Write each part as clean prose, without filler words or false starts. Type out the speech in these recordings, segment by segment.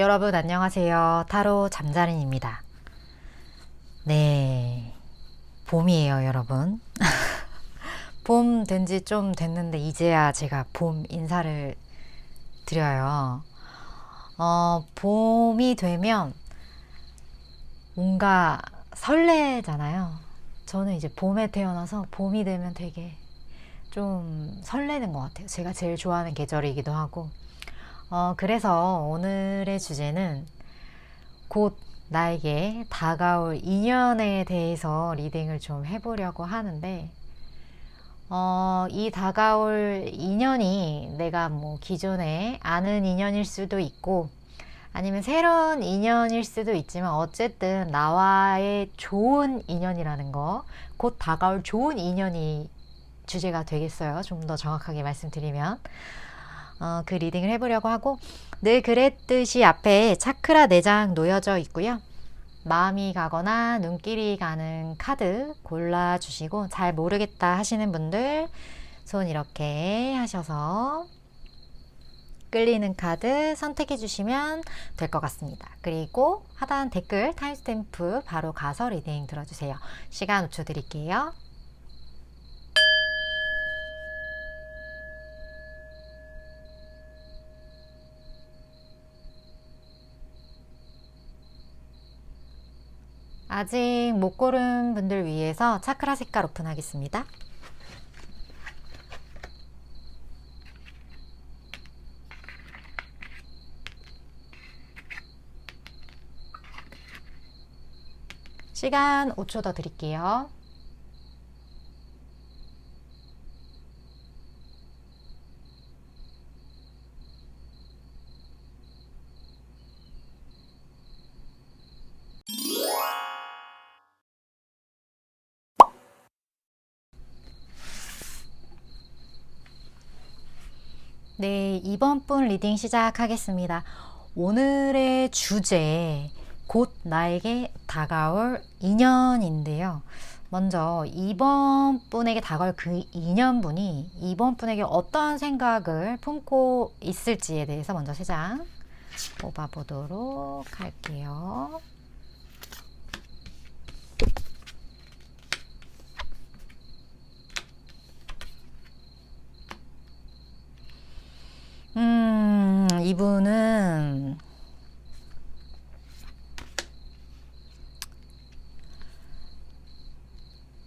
여러분 안녕하세요. 타로 잠자린입니다. 네, 봄이에요, 여러분. 봄 된 지 좀 됐는데 이제야 제가 봄 인사를 드려요. 봄이 되면 뭔가 설레잖아요. 저는 이제 봄에 태어나서 봄이 되면 되게 좀 설레는 것 같아요. 제가 제일 좋아하는 계절이기도 하고. 그래서 오늘의 주제는 곧 나에게 다가올 인연에 대해서 리딩을 좀 해보려고 하는데, 이 다가올 인연이 내가 뭐 기존에 아는 인연일 수도 있고, 아니면 새로운 인연일 수도 있지만, 어쨌든 나와의 좋은 인연이라는 거, 곧 다가올 좋은 인연이 주제가 되겠어요. 좀 더 정확하게 말씀드리면. 그 리딩을 해보려고 하고, 늘 그랬듯이 앞에 차크라 4장 놓여져 있고요. 마음이 가거나 눈길이 가는 카드 골라주시고, 잘 모르겠다 하시는 분들 손 이렇게 하셔서 끌리는 카드 선택해 주시면 될 것 같습니다. 그리고 하단 댓글 타임스탬프 바로 가서 리딩 들어주세요. 시간 5초 드릴게요. 아직 못 고른 분들 위해서 차크라 색깔 오픈하겠습니다. 시간 5초 더 드릴게요. 네, 이번 분 리딩 시작하겠습니다. 오늘의 주제, 곧 나에게 다가올 인연인데요. 먼저 이번 분에게 다가올 그 인연분이 이번 분에게 어떤 생각을 품고 있을지에 대해서 먼저 3장 뽑아보도록 할게요. 이분은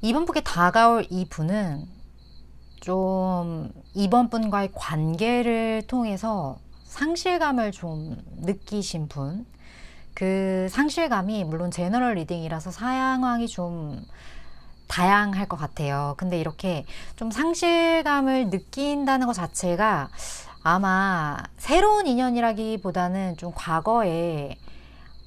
이번 분께 다가올 이 분은 좀 이번 분과의 관계를 통해서 상실감을 좀 느끼신 분, 그 상실감이 물론 제너럴 리딩이라서 상황이 좀 다양할 것 같아요. 근데 이렇게 좀 상실감을 느낀다는 것 자체가 아마 새로운 인연이라기보다는 좀 과거에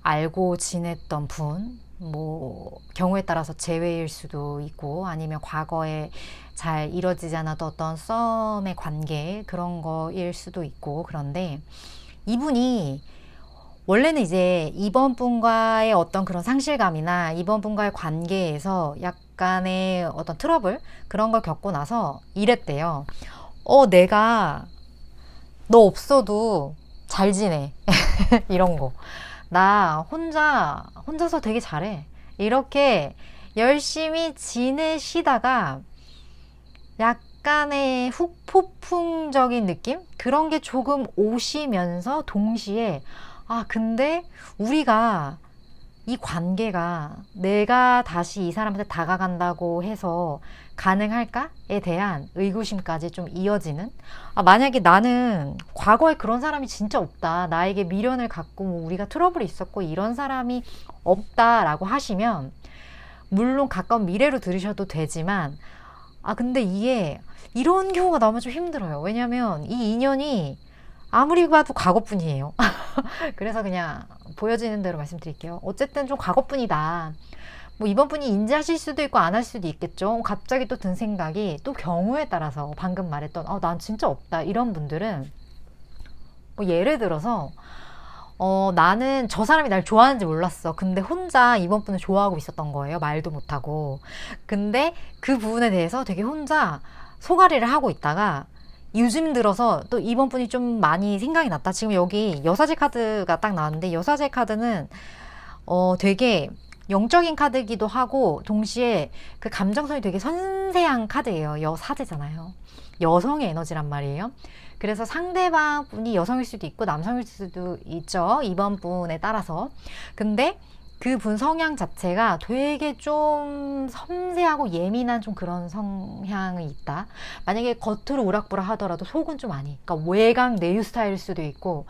알고 지냈던 분, 뭐 경우에 따라서 재회일 수도 있고 아니면 과거에 잘 이뤄지지 않았던 어떤 썸의 관계 그런 거일 수도 있고, 그런데 이분이 원래는 이제 이번 분과의 어떤 그런 상실감이나 이번 분과의 관계에서 약간의 어떤 트러블 그런 걸 겪고 나서 이랬대요. 내가 너 없어도 잘 지내. 이런 거. 나 혼자서 되게 잘해. 이렇게 열심히 지내시다가 약간의 후폭풍적인 느낌? 그런 게 조금 오시면서 동시에 근데 우리가 이 관계가 내가 다시 이 사람한테 다가간다고 해서 가능할까에 대한 의구심까지 좀 이어지는, 만약에 나는 과거에 그런 사람이 진짜 없다, 나에게 미련을 갖고 뭐 우리가 트러블이 있었고 이런 사람이 없다라고 하시면 물론 가까운 미래로 들으셔도 되지만, 근데 이게 이런 경우가 나오면 좀 힘들어요. 왜냐면 이 인연이 아무리 봐도 과거뿐이에요. 그래서 그냥 보여지는 대로 말씀드릴게요. 어쨌든 좀 과거뿐이다. 뭐 이번 분이 인지하실 수도 있고 안 할 수도 있겠죠. 갑자기 또 든 생각이 또 경우에 따라서 방금 말했던 난 진짜 없다 이런 분들은 뭐 예를 들어서 나는 저 사람이 날 좋아하는지 몰랐어. 근데 혼자 이번 분을 좋아하고 있었던 거예요. 말도 못하고. 근데 그 부분에 대해서 되게 혼자 소가리를 하고 있다가 요즘 들어서 또 이번 분이 좀 많이 생각이 났다. 지금 여기 여사제 카드가 딱 나왔는데, 여사제 카드는 되게 영적인 카드이기도 하고 동시에 그 감정선이 되게 섬세한 카드예요. 여사제잖아요. 여성의 에너지란 말이에요. 그래서 상대방 분이 여성일 수도 있고 남성일 수도 있죠. 이번 분에 따라서. 근데 그 분 성향 자체가 되게 좀 섬세하고 예민한 좀 그런 성향이 있다. 만약에 겉으로 우락부락 하더라도 속은 좀 아니. 그러니까 외강 내유 스타일일 수도 있고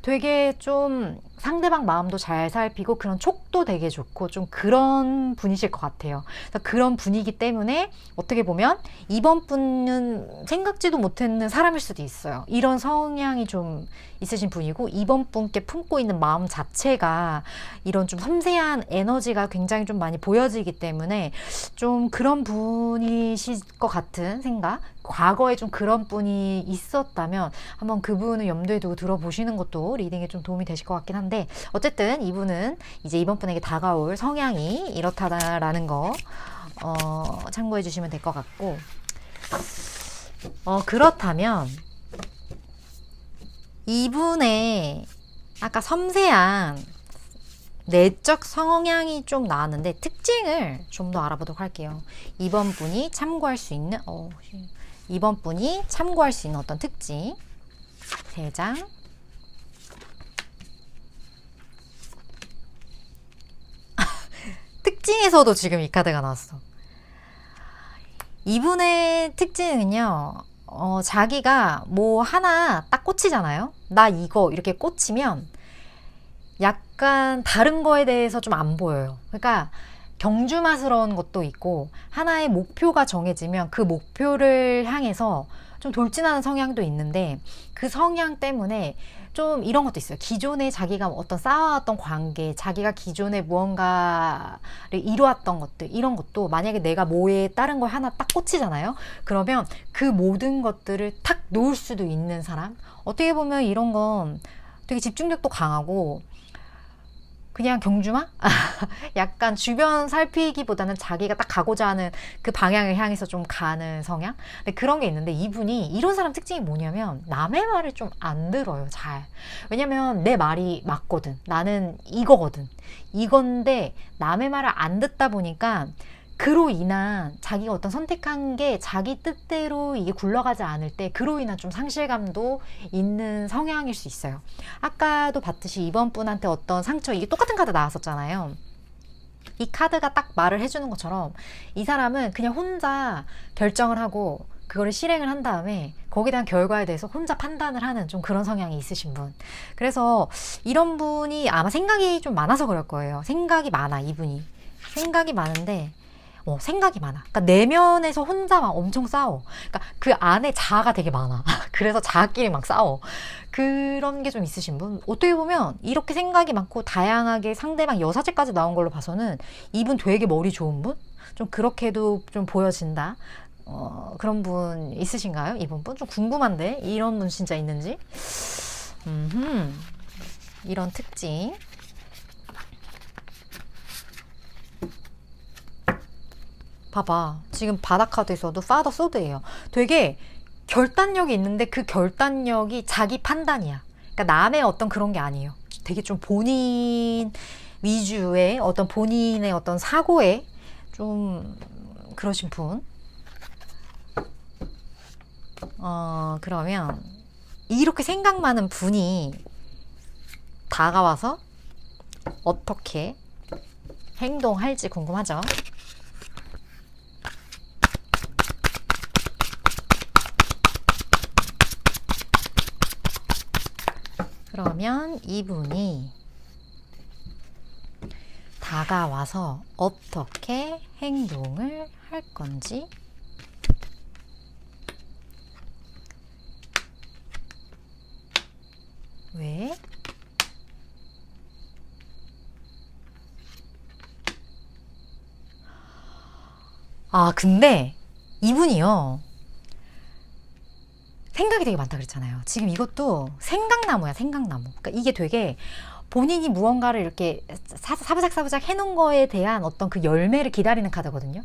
되게 좀 상대방 마음도 잘 살피고 그런 촉도 되게 좋고 좀 그런 분이실 것 같아요. 그래서 그런 분이기 때문에 어떻게 보면 이번 분은 생각지도 못했는 사람일 수도 있어요. 이런 성향이 좀 있으신 분이고 이번 분께 품고 있는 마음 자체가 이런 좀 섬세한 에너지가 굉장히 좀 많이 보여지기 때문에 좀 그런 분이실 것 같은 생각, 과거에 좀 그런 분이 있었다면 한번 그분을 염두에 두고 들어보시는 것도 리딩에 좀 도움이 되실 것 같긴 한데, 어쨌든 이분은 이제 이번 분에게 다가올 성향이 이렇다라는 거 참고해 주시면 될 것 같고, 그렇다면 이분의 아까 섬세한 내적 성향이 좀 나왔는데 특징을 좀 더 알아보도록 할게요. 이번 분이 참고할 수 있는 어떤 특징 3장. 특징에서도 지금 이 카드가 나왔어. 이분의 특징은요, 자기가 뭐 하나 딱 꽂히잖아요. 나 이거 이렇게 꽂히면 약간 다른 거에 대해서 좀 안 보여요. 그러니까 경주마스러운 것도 있고 하나의 목표가 정해지면 그 목표를 향해서 좀 돌진하는 성향도 있는데, 그 성향 때문에 좀 이런 것도 있어요. 기존에 자기가 어떤 쌓아왔던 관계, 자기가 기존에 무언가를 이루었던 것들, 이런 것도 만약에 내가 뭐에 다른 거 하나 딱 꽂히잖아요. 그러면 그 모든 것들을 탁 놓을 수도 있는 사람. 어떻게 보면 이런 건 되게 집중력도 강하고 그냥 경주마? 약간 주변 살피기보다는 자기가 딱 가고자 하는 그 방향을 향해서 좀 가는 성향? 근데 그런 게 있는데 이분이 이런 사람 특징이 뭐냐면 남의 말을 좀 안 들어요, 잘. 왜냐면 내 말이 맞거든. 나는 이거거든. 이건데 남의 말을 안 듣다 보니까 그로 인한 자기가 어떤 선택한 게 자기 뜻대로 이게 굴러가지 않을 때 그로 인한 좀 상실감도 있는 성향일 수 있어요. 아까도 봤듯이 이번 분한테 어떤 상처, 이게 똑같은 카드 나왔었잖아요. 이 카드가 딱 말을 해주는 것처럼 이 사람은 그냥 혼자 결정을 하고 그거를 실행을 한 다음에 거기에 대한 결과에 대해서 혼자 판단을 하는 좀 그런 성향이 있으신 분. 그래서 이런 분이 아마 생각이 좀 많아서 그럴 거예요. 생각이 많아, 이분이. 생각이 많은데 생각이 많아. 그러니까 내면에서 혼자 막 엄청 싸워. 그러니까 그 안에 자아가 되게 많아. 그래서 자아끼리 막 싸워. 그런 게 좀 있으신 분. 어떻게 보면 이렇게 생각이 많고 다양하게 상대방 여사제까지 나온 걸로 봐서는 이분 되게 머리 좋은 분? 좀 그렇게도 좀 보여진다. 그런 분 있으신가요? 이분 분? 좀 궁금한데 이런 분 진짜 있는지. 이런 특징. 봐봐. 지금 바닥 카드에서도 파더 소드예요. 되게 결단력이 있는데 그 결단력이 자기 판단이야. 그러니까 남의 어떤 그런 게 아니에요. 되게 좀 본인 위주의 어떤 본인의 어떤 사고에 좀 그러신 분. 그러면 이렇게 생각 많은 분이 다가와서 어떻게 행동할지 궁금하죠? 그러면 이분이 다가와서 어떻게 행동을 할 건지. 왜? 근데 이분이요. 생각이 되게 많다 그랬잖아요. 지금 이것도 생각나무야, 생각나무. 그러니까 이게 되게 본인이 무언가를 이렇게 사부작 해놓은 거에 대한 어떤 그 열매를 기다리는 카드거든요.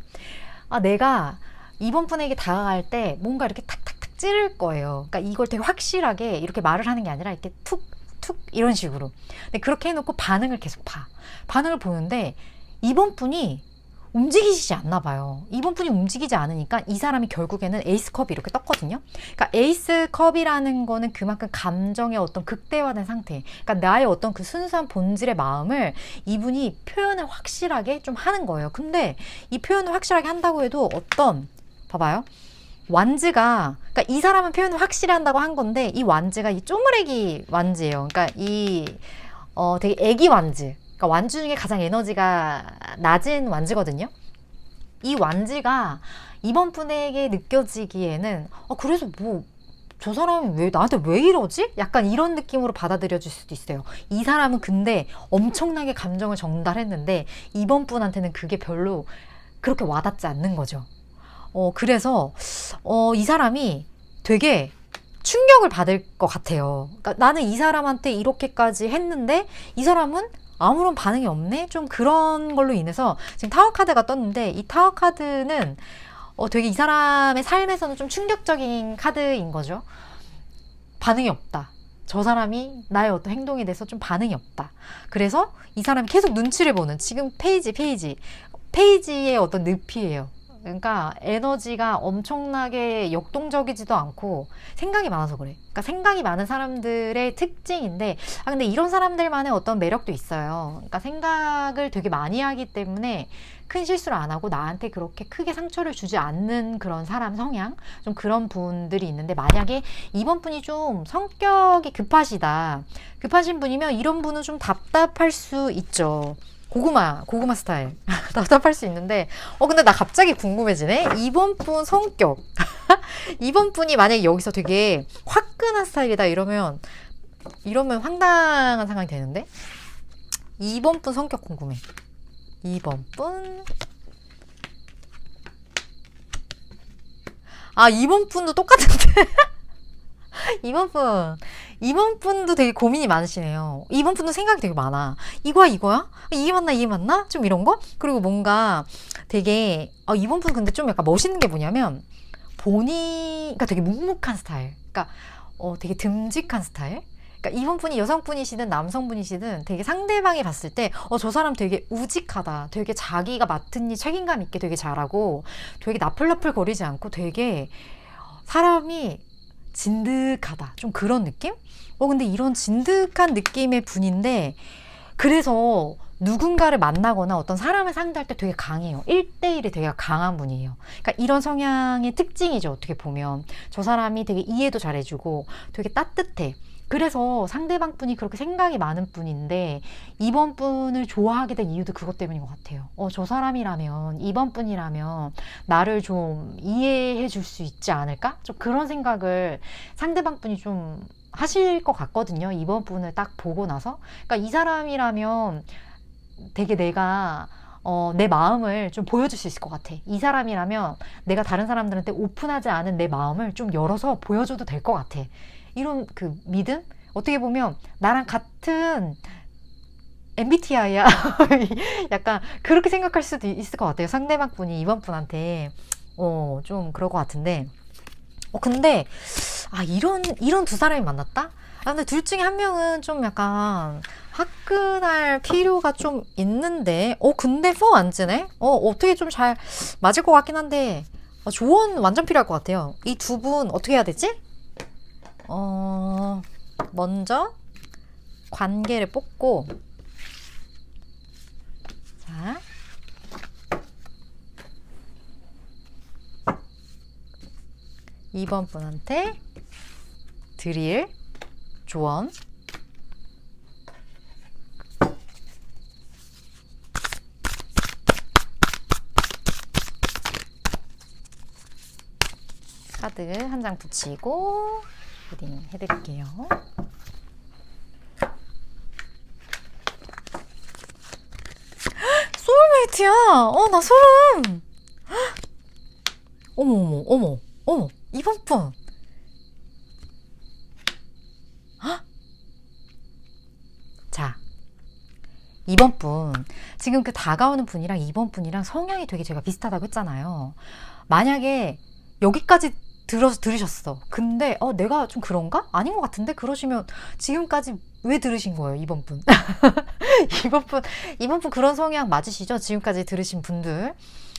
내가 이번 분에게 다가갈 때 뭔가 이렇게 탁탁탁 찌를 거예요. 그러니까 이걸 되게 확실하게 이렇게 말을 하는 게 아니라 이렇게 툭, 툭 이런 식으로. 근데 그렇게 해놓고 반응을 계속 봐. 반응을 보는데 이번 분이 움직이시지 않나 봐요. 이번 분이 움직이지 않으니까 이 사람이 결국에는 에이스컵이 이렇게 떴거든요. 그러니까 에이스컵이라는 거는 그만큼 감정의 어떤 극대화된 상태. 그러니까 나의 어떤 그 순수한 본질의 마음을 이분이 표현을 확실하게 좀 하는 거예요. 근데 이 표현을 확실하게 한다고 해도 어떤, 봐봐요. 완즈가, 그러니까 이 사람은 표현을 확실히 한다고 한 건데 이 완즈가 이 쪼무레기 완즈예요. 그러니까 되게 애기 완즈. 그러니까 완주 중에 가장 에너지가 낮은 완즈거든요. 이 완즈가 이번 분에게 느껴지기에는 그래서 뭐 저 사람이 왜 나한테 왜 이러지? 약간 이런 느낌으로 받아들여질 수도 있어요. 이 사람은 근데 엄청나게 감정을 전달했는데 이번 분한테는 그게 별로 그렇게 와닿지 않는 거죠. 그래서 이 사람이 되게 충격을 받을 것 같아요. 그러니까 나는 이 사람한테 이렇게까지 했는데 이 사람은 아무런 반응이 없네? 좀 그런 걸로 인해서 지금 타워 카드가 떴는데 이 타워 카드는 되게 이 사람의 삶에서는 좀 충격적인 카드인 거죠. 반응이 없다. 저 사람이 나의 어떤 행동에 대해서 좀 반응이 없다. 그래서 이 사람이 계속 눈치를 보는 지금 페이지의 어떤 늪이에요. 그러니까 에너지가 엄청나게 역동적이지도 않고 생각이 많아서 그래. 그러니까 생각이 많은 사람들의 특징인데 근데 이런 사람들만의 어떤 매력도 있어요. 그러니까 생각을 되게 많이 하기 때문에 큰 실수를 안 하고 나한테 그렇게 크게 상처를 주지 않는 그런 사람 성향, 좀 그런 분들이 있는데 만약에 이번 분이 좀 성격이 급하신 분이면 이런 분은 좀 답답할 수 있죠. 고구마 스타일. 답답할 수 있는데, 근데 나 갑자기 궁금해지네? 이번 분 성격. 이번 분이 만약에 여기서 되게 화끈한 스타일이다 이러면 황당한 상황이 되는데? 이번 분 성격 궁금해. 이번 분. 이번 분도 똑같은데? 이번 분도 되게 고민이 많으시네요. 이번 분도 생각이 되게 많아. 이거야? 이게 맞나? 좀 이런 거? 그리고 뭔가 되게, 이번 분 근데 좀 약간 멋있는 게 뭐냐면, 그러니까 되게 묵묵한 스타일. 그러니까, 되게 듬직한 스타일. 그러니까 이번 분이 여성분이시든 남성분이시든 되게 상대방이 봤을 때, 저 사람 되게 우직하다. 되게 자기가 맡은 일 책임감 있게 되게 잘하고, 되게 나풀나풀 거리지 않고 되게 사람이 진득하다. 좀 그런 느낌? 근데 이런 진득한 느낌의 분인데, 그래서 누군가를 만나거나 어떤 사람을 상대할 때 되게 강해요. 1대1이 되게 강한 분이에요. 그러니까 이런 성향의 특징이죠. 어떻게 보면. 저 사람이 되게 이해도 잘해주고 되게 따뜻해. 그래서 상대방 분이 그렇게 생각이 많은 분인데 이번 분을 좋아하게 된 이유도 그것 때문인 것 같아요. 저 사람이라면, 이번 분이라면 나를 좀 이해해 줄 수 있지 않을까? 좀 그런 생각을 상대방 분이 좀 하실 것 같거든요. 이번 분을 딱 보고 나서. 그러니까 이 사람이라면 되게 내가 내 마음을 좀 보여줄 수 있을 것 같아. 이 사람이라면 내가 다른 사람들한테 오픈하지 않은 내 마음을 좀 열어서 보여줘도 될 것 같아. 이런 그 믿음? 어떻게 보면 나랑 같은 MBTI야. 약간 그렇게 생각할 수도 있을 것 같아요. 상대방 분이 이번 분한테 좀 그럴 것 같은데 근데 이런 두 사람이 만났다? 근데 둘 중에 한 명은 좀 약간 화끈할 필요가 좀 있는데 근데 4 안 지네? 어떻게 좀 잘 맞을 것 같긴 한데 조언 완전 필요할 것 같아요. 이 두 분 어떻게 해야 되지? 먼저 관계를 뽑고 자 이번 분한테 드릴 조언 카드 한 장 붙이고 리딩 해드릴게요. 소울메이트야! 나 소름! 어머. 이번 분! 자, 이번 분. 지금 그 다가오는 분이랑 이번 분이랑 성향이 되게 제가 비슷하다고 했잖아요. 만약에 여기까지 들으셨어. 근데 내가 좀 그런가? 아닌 것 같은데? 그러시면 지금까지 왜 들으신 거예요, 이번 분? 이번 분 그런 성향 맞으시죠? 지금까지 들으신 분들.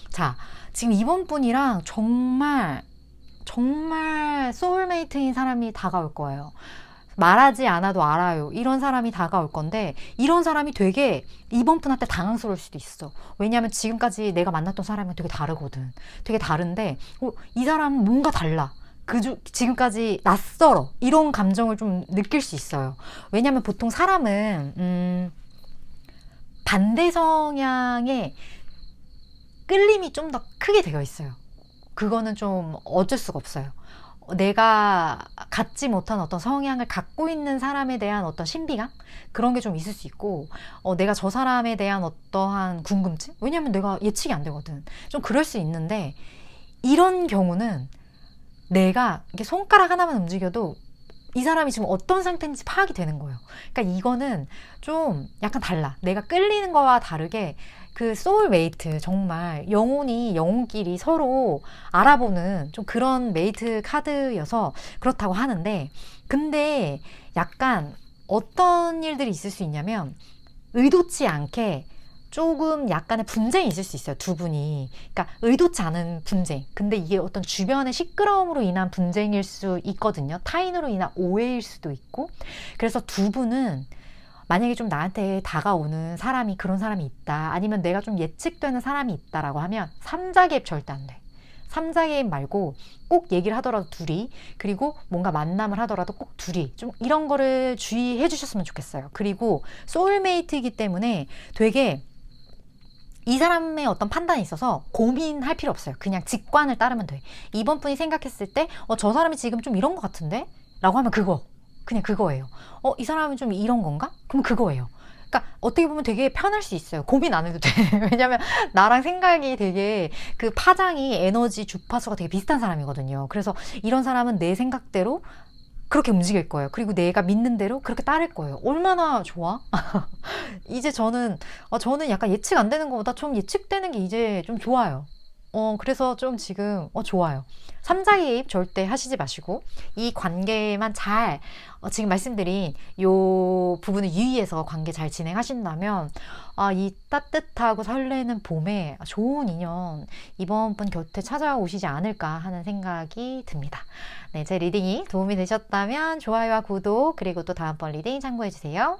자, 지금 이번 분이랑 정말 소울메이트인 사람이 다가올 거예요. 말하지 않아도 알아요. 이런 사람이 다가올 건데, 이런 사람이 되게 이번 분한테 당황스러울 수도 있어. 왜냐하면 지금까지 내가 만났던 사람은 되게 다르거든. 되게 다른데 이 사람은 뭔가 달라. 지금까지 낯설어. 이런 감정을 좀 느낄 수 있어요. 왜냐하면 보통 사람은 반대 성향의 끌림이 좀 더 크게 되어 있어요. 그거는 좀 어쩔 수가 없어요. 내가 갖지 못한 어떤 성향을 갖고 있는 사람에 대한 어떤 신비감? 그런 게 좀 있을 수 있고, 내가 저 사람에 대한 어떠한 궁금증? 왜냐면 내가 예측이 안 되거든. 좀 그럴 수 있는데, 이런 경우는 내가 이렇게 손가락 하나만 움직여도 이 사람이 지금 어떤 상태인지 파악이 되는 거예요. 그러니까 이거는 좀 약간 달라. 내가 끌리는 거와 다르게 그 소울메이트, 정말 영혼끼리 서로 알아보는 좀 그런 메이트 카드여서 그렇다고 하는데, 근데 약간 어떤 일들이 있을 수 있냐면 의도치 않게 조금 약간의 분쟁이 있을 수 있어요, 두 분이. 그러니까 의도치 않은 분쟁. 근데 이게 어떤 주변의 시끄러움으로 인한 분쟁일 수 있거든요. 타인으로 인한 오해일 수도 있고. 그래서 두 분은 만약에 좀 나한테 다가오는 사람이, 그런 사람이 있다, 아니면 내가 좀 예측되는 사람이 있다라고 하면 3자 개입 절대 안 돼. 3자 개입 말고 꼭 얘기를 하더라도 둘이, 그리고 뭔가 만남을 하더라도 꼭 둘이, 좀 이런 거를 주의해 주셨으면 좋겠어요. 그리고 소울메이트이기 때문에 되게 이 사람의 어떤 판단에 있어서 고민할 필요 없어요. 그냥 직관을 따르면 돼. 이번 분이 생각했을 때 저 사람이 지금 좀 이런 것 같은데? 라고 하면 그냥 그거예요. 이 사람은 좀 이런 건가? 그럼 그거예요. 그러니까 어떻게 보면 되게 편할 수 있어요. 고민 안 해도 돼. 왜냐면 나랑 생각이 되게, 그 파장이, 에너지 주파수가 되게 비슷한 사람이거든요. 그래서 이런 사람은 내 생각대로 그렇게 움직일 거예요. 그리고 내가 믿는 대로 그렇게 따를 거예요. 얼마나 좋아? 이제 저는 약간 예측 안 되는 것보다 좀 예측되는 게 이제 좀 좋아요. 그래서 좀 지금 좋아요. 3자 개입 절대 하시지 마시고, 이 관계만 잘, 지금 말씀드린 요 부분을 유의해서 관계 잘 진행하신다면, 이 따뜻하고 설레는 봄에 좋은 인연 이번 분 곁에 찾아오시지 않을까 하는 생각이 듭니다. 네, 제 리딩이 도움이 되셨다면 좋아요와 구독, 그리고 또 다음번 리딩 참고해주세요.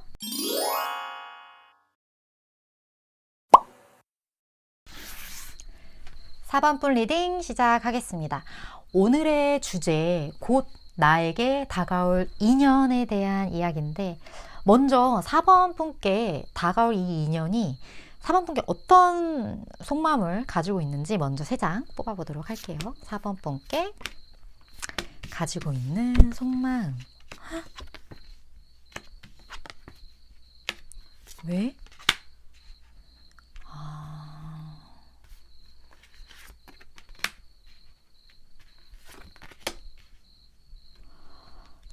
4번분 리딩 시작하겠습니다. 오늘의 주제, 곧 나에게 다가올 인연에 대한 이야기인데, 먼저 4번 분께 다가올 이 인연이 4번 분께 어떤 속마음을 가지고 있는지 먼저 3장 뽑아보도록 할게요. 4번 분께 가지고 있는 속마음. 왜?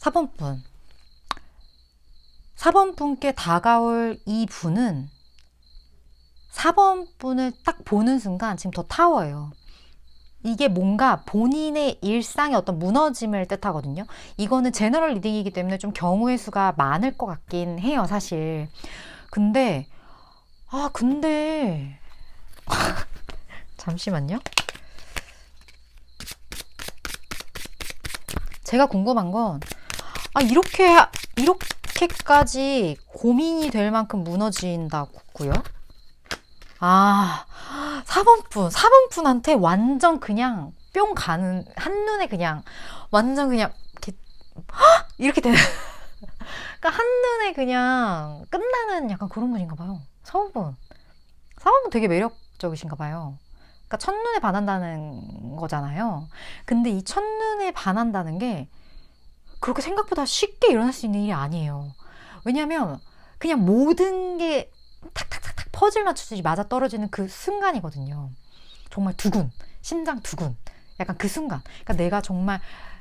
4번 분. 4번 분께 다가올 이 분은 4번 분을 딱 보는 순간 지금 더 타워예요. 이게 뭔가 본인의 일상의 어떤 무너짐을 뜻하거든요. 이거는 제너럴 리딩이기 때문에 좀 경우의 수가 많을 것 같긴 해요, 사실. 근데 잠시만요. 제가 궁금한 건, 이렇게까지 고민이 될 만큼 무너진다고요? 4번 분한테 완전 그냥 뿅 가는, 한눈에 그냥 완전 그냥 이렇게 되는 그러니까 한눈에 그냥 끝나는 약간 그런 분인가 봐요. 4번 분 되게 매력적이신가 봐요. 그러니까 첫눈에 반한다는 거잖아요. 근데 이 첫눈에 반한다는 게 그렇게 생각보다 쉽게 일어날 수 있는 일이 아니에요. 왜냐면 그냥 모든 게 탁탁탁탁 퍼즐 맞추듯이 맞아떨어지는 그 순간이거든요. 정말 두근, 심장 두근, 약간 그 순간. 그러니까 내가 정말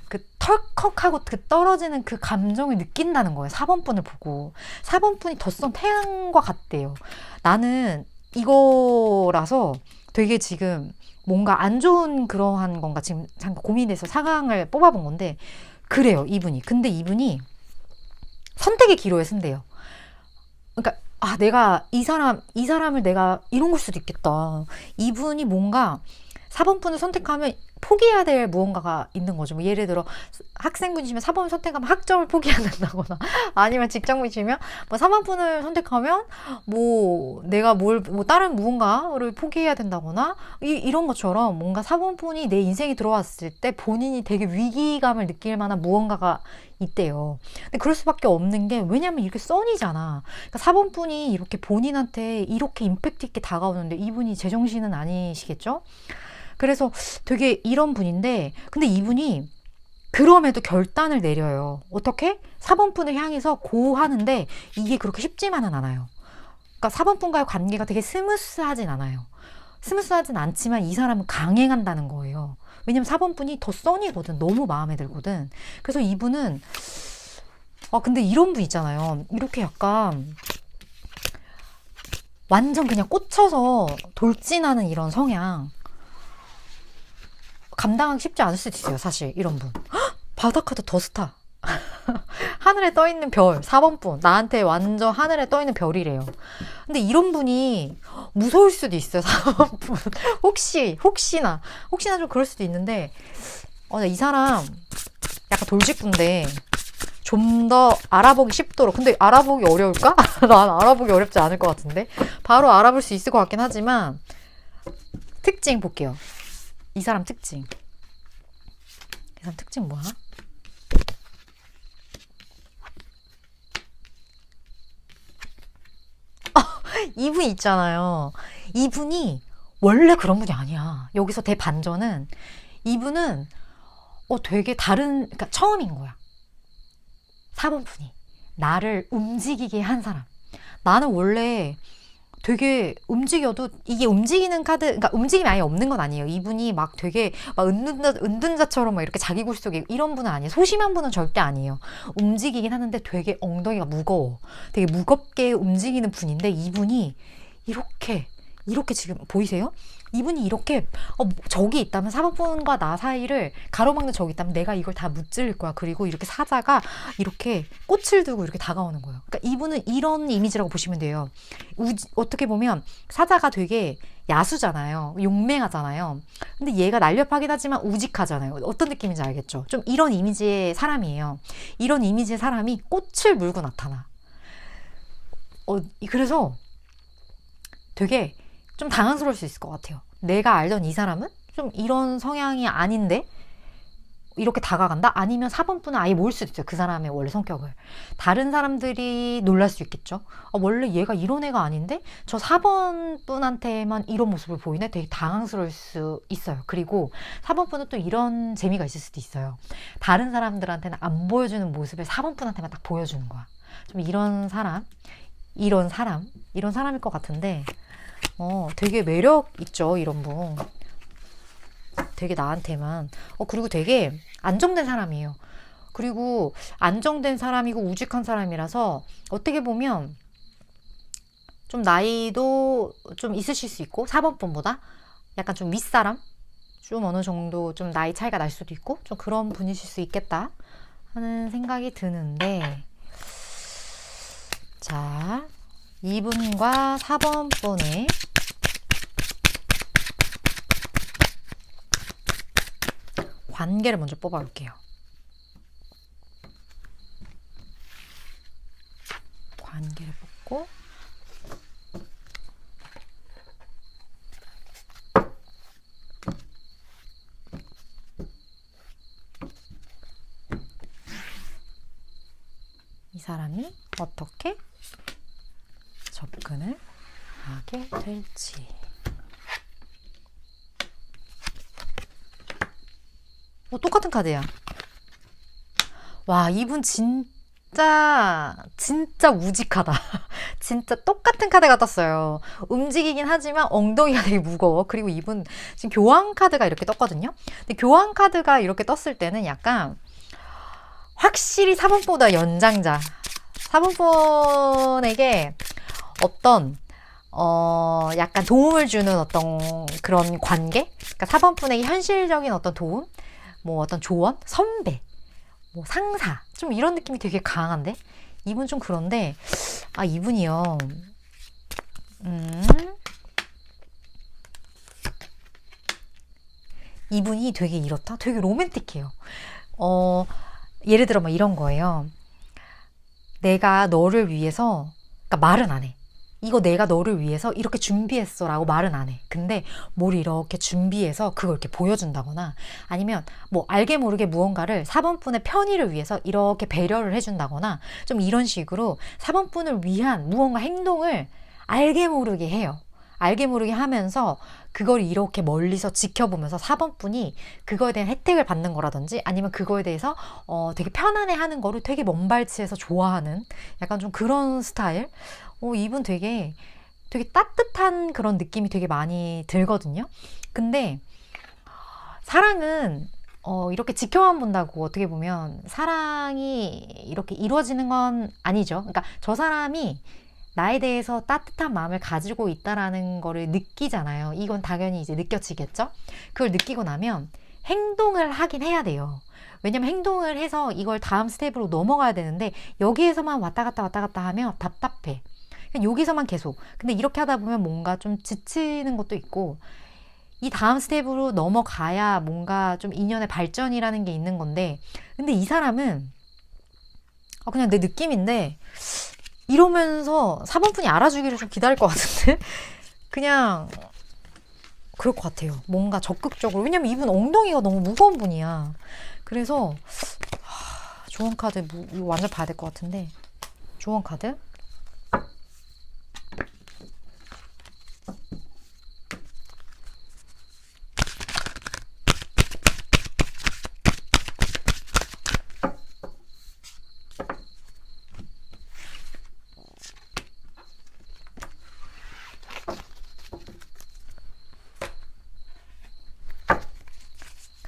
그 털컥하고 그 떨어지는 그 감정을 느낀다는 거예요. 4번 분을 보고. 4번 분이 덧선 태양과 같대요. 나는 이거라서 되게 지금 뭔가 안 좋은 그러한 건가 지금 잠깐 고민돼서 상황을 뽑아본 건데 그래요, 이분이. 근데 이분이 선택의 기로에 쓴대요. 그러니까 내가 이 사람을 내가 이런 걸 수도 있겠다. 이분이 뭔가 4번 분을 선택하면 포기해야 될 무언가가 있는 거죠. 뭐 예를 들어 학생분이시면 4번을 선택하면 학점을 포기해야 된다거나 아니면 직장분이시면 뭐 3번 분을 선택하면 뭐 내가 뭐 다른 무언가를 포기해야 된다거나 이런 것처럼 뭔가 4번 분이 내 인생에 들어왔을 때 본인이 되게 위기감을 느낄 만한 무언가가 있대요. 근데 그럴 수밖에 없는 게 왜냐면 이렇게 썬이잖아. 그러니까 4번 분이 이렇게 본인한테 이렇게 임팩트 있게 다가오는데 이분이 제정신은 아니시겠죠? 그래서 되게 이런 분인데 근데 이분이 그럼에도 결단을 내려요. 어떻게? 4번 분을 향해서 고하는데 이게 그렇게 쉽지만은 않아요. 그러니까 4번 분과의 관계가 되게 스무스하진 않아요. 스무스하진 않지만 이 사람은 강행한다는 거예요. 왜냐면 4번 분이 더 써니거든. 너무 마음에 들거든. 그래서 이분은 근데 이런 분 있잖아요. 이렇게 약간 완전 그냥 꽂혀서 돌진하는 이런 성향 감당하기 쉽지 않을 수도 있어요. 사실 이런 분. 바다카드 더스타. 하늘에 떠있는 별 4번 분. 나한테 완전 하늘에 떠있는 별이래요. 근데 이런 분이 무서울 수도 있어요. 4번 분. 혹시나 좀 그럴 수도 있는데 이 사람 약간 돌직구인데 좀 더 알아보기 쉽도록. 근데 알아보기 어려울까? 난 알아보기 어렵지 않을 것 같은데 바로 알아볼 수 있을 것 같긴 하지만 특징 볼게요. 이 사람 특징. 이 사람 특징 뭐야? 이분 있잖아요. 이분이 원래 그런 분이 아니야. 여기서 대반전은 이분은 되게 그러니까 처음인 거야. 4번 분이 나를 움직이게 한 사람. 나는 원래 되게 움직여도 이게 움직이는 카드, 그러니까 움직임이 아예 없는 건 아니에요. 이분이 막 되게 막 은둔자처럼 막 이렇게 자기 골 속에 이런 분은 아니에요. 소심한 분은 절대 아니에요. 움직이긴 하는데 되게 엉덩이가 무거워. 되게 무겁게 움직이는 분인데 이분이 이렇게 지금 보이세요? 이분이 이렇게 적이 있다면 4번 분과 나 사이를 가로막는 적이 있다면 내가 이걸 다 무찔릴 거야. 그리고 이렇게 사자가 이렇게 꽃을 들고 이렇게 다가오는 거예요. 그러니까 이분은 이런 이미지라고 보시면 돼요. 어떻게 보면 사자가 되게 야수잖아요. 용맹하잖아요. 근데 얘가 날렵하긴 하지만 우직하잖아요. 어떤 느낌인지 알겠죠? 좀 이런 이미지의 사람이에요. 이런 이미지의 사람이 꽃을 물고 나타나. 그래서 되게 좀 당황스러울 수 있을 것 같아요. 내가 알던 이 사람은 좀 이런 성향이 아닌데 이렇게 다가간다? 아니면 4번 분은 아예 모를 수도 있어요. 그 사람의 원래 성격을. 다른 사람들이 놀랄 수 있겠죠. 원래 얘가 이런 애가 아닌데 저 4번 분한테만 이런 모습을 보이네? 되게 당황스러울 수 있어요. 그리고 4번 분은 또 이런 재미가 있을 수도 있어요. 다른 사람들한테는 안 보여주는 모습을 4번 분한테만 딱 보여주는 거야. 좀 이런 사람일 것 같은데 되게 매력 있죠, 이런 분. 되게 나한테만. 그리고 되게 안정된 사람이에요. 그리고 안정된 사람이고 우직한 사람이라서 어떻게 보면 좀 나이도 좀 있으실 수 있고 4번 분보다 약간 좀 윗사람? 좀 어느 정도 좀 나이 차이가 날 수도 있고 좀 그런 분이실 수 있겠다 하는 생각이 드는데 자, 이분과 4번 분의 관계를 먼저 뽑아볼게요. 관계를 뽑고 이 사람이 어떻게 접근을 하게 될지. 똑같은 카드야. 와, 이분 진짜 우직하다. 진짜 똑같은 카드가 떴어요. 움직이긴 하지만 엉덩이가 되게 무거워. 그리고 이분 지금 교황 카드가 이렇게 떴거든요. 근데 교황 카드가 이렇게 떴을 때는 약간 확실히 4번보다 연장자. 4번분에게 어떤 약간 도움을 주는 어떤 그런 관계? 그러니까 4번 분에게 현실적인 어떤 도움? 뭐 어떤 조언? 선배? 뭐 상사? 좀 이런 느낌이 되게 강한데? 이분 좀 그런데, 이분이요. 이분이 되게 이렇다? 되게 로맨틱해요. 예를 들어 막 이런 거예요. 내가 너를 위해서, 그러니까 말은 안 해. 이거 내가 너를 위해서 이렇게 준비했어 라고 말은 안 해. 근데 뭘 이렇게 준비해서 그걸 이렇게 보여준다거나 아니면 뭐 알게 모르게 무언가를 4번 분의 편의를 위해서 이렇게 배려를 해준다거나 좀 이런 식으로 4번 분을 위한 무언가 행동을 알게 모르게 해요. 알게 모르게 하면서 그걸 이렇게 멀리서 지켜보면서 4번 분이 그거에 대한 혜택을 받는 거라든지 아니면 그거에 대해서 되게 편안해 하는 거를 되게 먼발치해서 좋아하는 약간 좀 그런 스타일? 이분 되게 따뜻한 그런 느낌이 되게 많이 들거든요. 근데 사랑은 이렇게 지켜만 본다고 어떻게 보면 사랑이 이렇게 이루어지는 건 아니죠. 그러니까 저 사람이 나에 대해서 따뜻한 마음을 가지고 있다라는 거를 느끼잖아요. 이건 당연히 이제 느껴지겠죠? 그걸 느끼고 나면 행동을 하긴 해야 돼요. 왜냐면 행동을 해서 이걸 다음 스텝으로 넘어가야 되는데 여기에서만 왔다 갔다 하면 답답해. 그냥 여기서만 계속. 근데 이렇게 하다 보면 뭔가 좀 지치는 것도 있고 이 다음 스텝으로 넘어가야 뭔가 좀 인연의 발전이라는 게 있는 건데 근데 이 사람은 그냥 내 느낌인데 이러면서 4번 분이 알아주기를 좀 기다릴 것 같은데 그냥 그럴 것 같아요. 뭔가 적극적으로. 왜냐면 이분 엉덩이가 너무 무거운 분이야. 그래서 조언 카드 이거 완전 봐야 될 것 같은데 조언 카드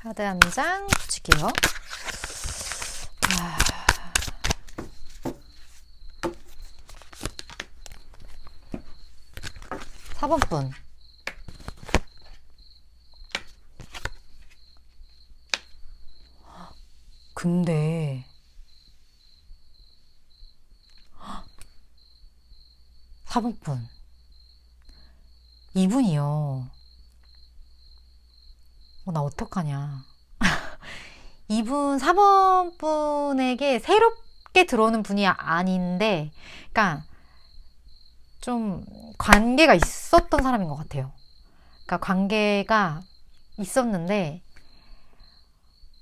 카드 한 장 붙일게요. 4번 분. 근데 4번 분. 이분이요. 나 어떡하냐. 이분 4번 분에게 새롭게 들어오는 분이 아닌데, 그러니까 좀 관계가 있었던 사람인 것 같아요. 그러니까 관계가 있었는데,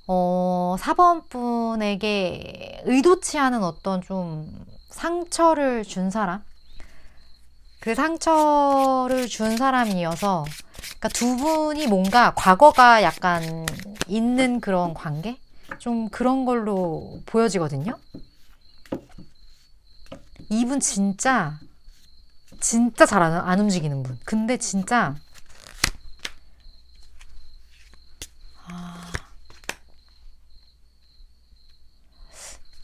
4번 분에게 의도치 않은 어떤 좀 상처를 준 사람? 그 상처를 준 사람이어서, 그러니까 두 분이 뭔가 과거가 약간 있는 그런 관계? 좀 그런 걸로 보여지거든요. 이분 진짜 잘 안 움직이는 분. 근데 진짜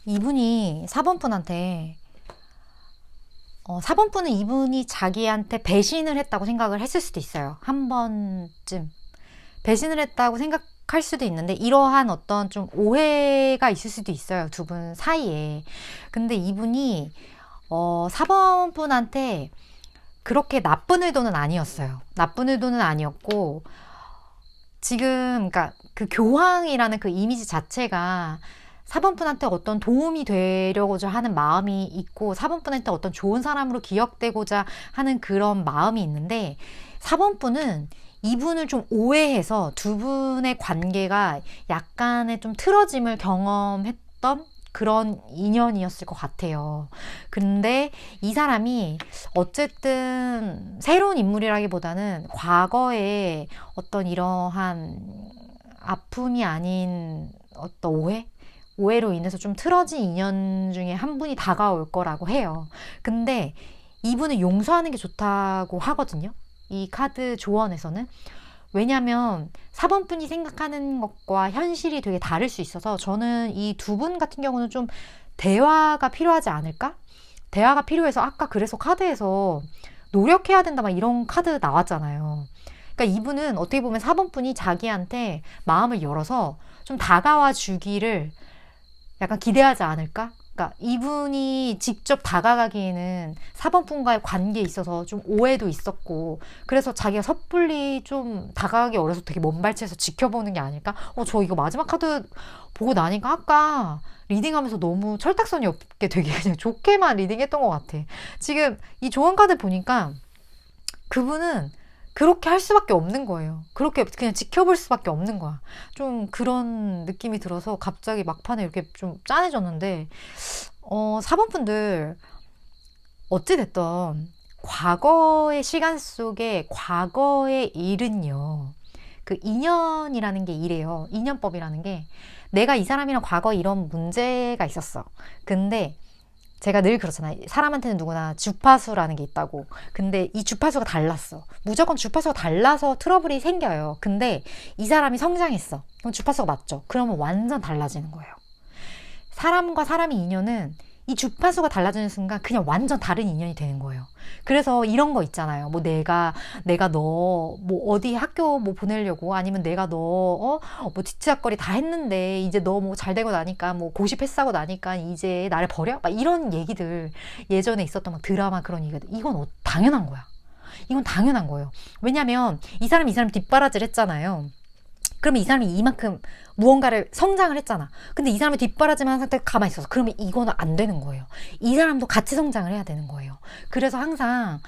이분이 4번 분한테 4번 분은 이분이 자기한테 배신을 했다고 생각을 했을 수도 있어요. 한 번쯤 배신을 했다고 생각할 수도 있는데 이러한 어떤 좀 오해가 있을 수도 있어요. 두 분 사이에. 근데 이분이 4번 분한테 그렇게 나쁜 의도는 아니었어요. 나쁜 의도는 아니었고 지금 그러니까 그 교황이라는 그 이미지 자체가 4번 분한테 어떤 도움이 되려고자 하는 마음이 있고 4번 분한테 어떤 좋은 사람으로 기억되고자 하는 그런 마음이 있는데 4번 분은 이분을 좀 오해해서 두 분의 관계가 약간의 좀 틀어짐을 경험했던 그런 인연이었을 것 같아요. 근데 이 사람이 어쨌든 새로운 인물이라기보다는 과거에 어떤 이러한 아픔이 아닌 어떤 오해로 인해서 좀 틀어진 인연 중에 한 분이 다가올 거라고 해요. 근데 이분은 용서하는 게 좋다고 하거든요. 이 카드 조언에서는. 왜냐면 4번 분이 생각하는 것과 현실이 되게 다를 수 있어서 저는 이 두 분 같은 경우는 좀 대화가 필요하지 않을까? 대화가 필요해서 아까 그래서 카드에서 노력해야 된다 막 이런 카드 나왔잖아요. 그러니까 이분은 어떻게 보면 4번 분이 자기한테 마음을 열어서 좀 다가와 주기를 약간 기대하지 않을까? 그러니까 이분이 직접 다가가기에는 4번 분과의 관계에 있어서 좀 오해도 있었고, 그래서 자기가 섣불리 좀 다가가기 어려서 되게 먼발치에서 지켜보는 게 아닐까? 저 이거 마지막 카드 보고 나니까 아까 리딩하면서 너무 철딱선이 없게 되게 그냥 좋게만 리딩했던 것 같아. 지금 이 조언 카드 보니까 그분은 그렇게 할 수밖에 없는 거예요. 그렇게 그냥 지켜볼 수밖에 없는 거야. 좀 그런 느낌이 들어서 갑자기 막판에 이렇게 좀 짠해졌는데, 4번 분들, 어찌됐든, 과거의 시간 속에 과거의 일은요, 그 인연이라는 게 이래요. 인연법이라는 게, 내가 이 사람이랑 과거에 이런 문제가 있었어. 근데 제가 늘 그렇잖아요. 사람한테는 누구나 주파수라는 게 있다고. 근데 이 주파수가 달랐어. 무조건 주파수가 달라서 트러블이 생겨요. 근데 이 사람이 성장했어. 그럼 주파수가 맞죠? 그러면 완전 달라지는 거예요. 사람과 사람의 인연은 이 주파수가 달라지는 순간 그냥 완전 다른 인연이 되는 거예요. 그래서 이런 거 있잖아요. 뭐 내가 너 뭐 어디 학교 뭐 보내려고, 아니면 내가 너 뭐 뒤치다거리 다 했는데 이제 너 뭐 잘 되고 나니까 뭐 고시 패스하고 나니까 이제 나를 버려? 막 이런 얘기들, 예전에 있었던 막 드라마 그런 얘기들, 이건 당연한 거야. 이건 당연한 거예요. 왜냐면 이 사람 뒷바라지를 했잖아요. 그러면 이 사람이 이만큼 무언가를 성장을 했잖아. 근데 이 사람이 뒷바라지만 한 상태에 가만히 있어서, 그러면 이거는 안 되는 거예요. 이 사람도 같이 성장을 해야 되는 거예요. 그래서 항상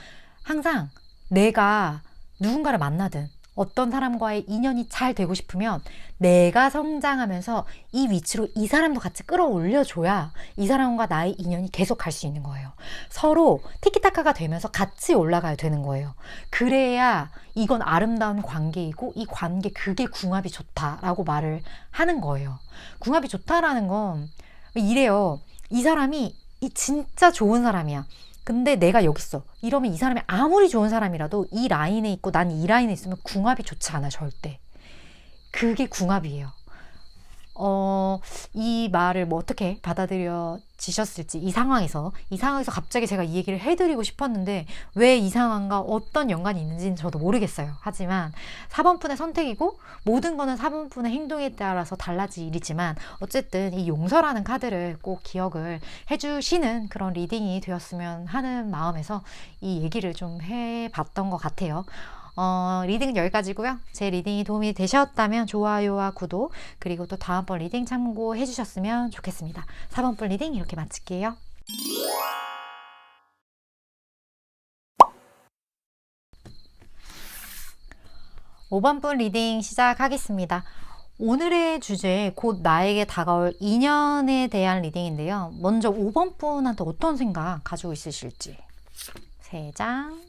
내가 누군가를 만나든 어떤 사람과의 인연이 잘 되고 싶으면 내가 성장하면서 이 위치로 이 사람도 같이 끌어올려줘야 이 사람과 나의 인연이 계속 갈 수 있는 거예요. 서로 티키타카가 되면서 같이 올라가야 되는 거예요. 그래야 이건 아름다운 관계이고, 이 관계, 그게 궁합이 좋다라고 말을 하는 거예요. 궁합이 좋다라는 건 이래요. 이 사람이 진짜 좋은 사람이야. 근데 내가 여기 있어. 이러면 이 사람이 아무리 좋은 사람이라도 이 라인에 있고 난 이 라인에 있으면 궁합이 좋지 않아, 절대. 그게 궁합이에요. 이 말을 뭐 어떻게 받아들여지셨을지, 이 상황에서 갑자기 제가 이 얘기를 해드리고 싶었는데, 왜 이 상황과 어떤 연관이 있는지는 저도 모르겠어요. 하지만 4번 분의 선택이고, 모든 거는 4번 분의 행동에 따라서 달라질 일이지만, 어쨌든 이 용서라는 카드를 꼭 기억을 해주시는 그런 리딩이 되었으면 하는 마음에서 이 얘기를 좀 해봤던 것 같아요. 리딩은 여기까지고요. 제 리딩이 도움이 되셨다면 좋아요와 구독, 그리고 또 다음번 리딩 참고해 주셨으면 좋겠습니다. 4번분 리딩 이렇게 마칠게요. (5번분) 리딩 시작하겠습니다. 오늘의 주제, 곧 나에게 다가올 인연에 대한 리딩인데요. 먼저 5번 분한테 어떤 생각 가지고 있으실지. 3장.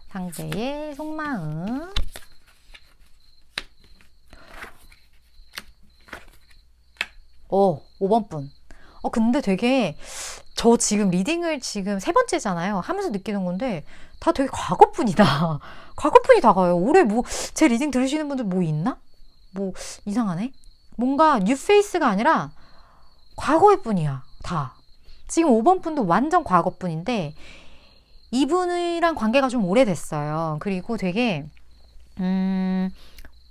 상대의 속마음. 오, 5번 분. 근데 되게, 저 지금 리딩을 지금 3번째잖아요. 하면서 느끼는 건데, 다 되게 과거분이다. 과거분이 다가요. 올해 뭐, 제 리딩 들으시는 분들 뭐 있나? 뭐, 이상하네? 뭔가 뉴페이스가 아니라, 과거의 분이야. 다. 지금 5번 분도 완전 과거분인데, 이분이랑 관계가 좀 오래됐어요. 그리고 되게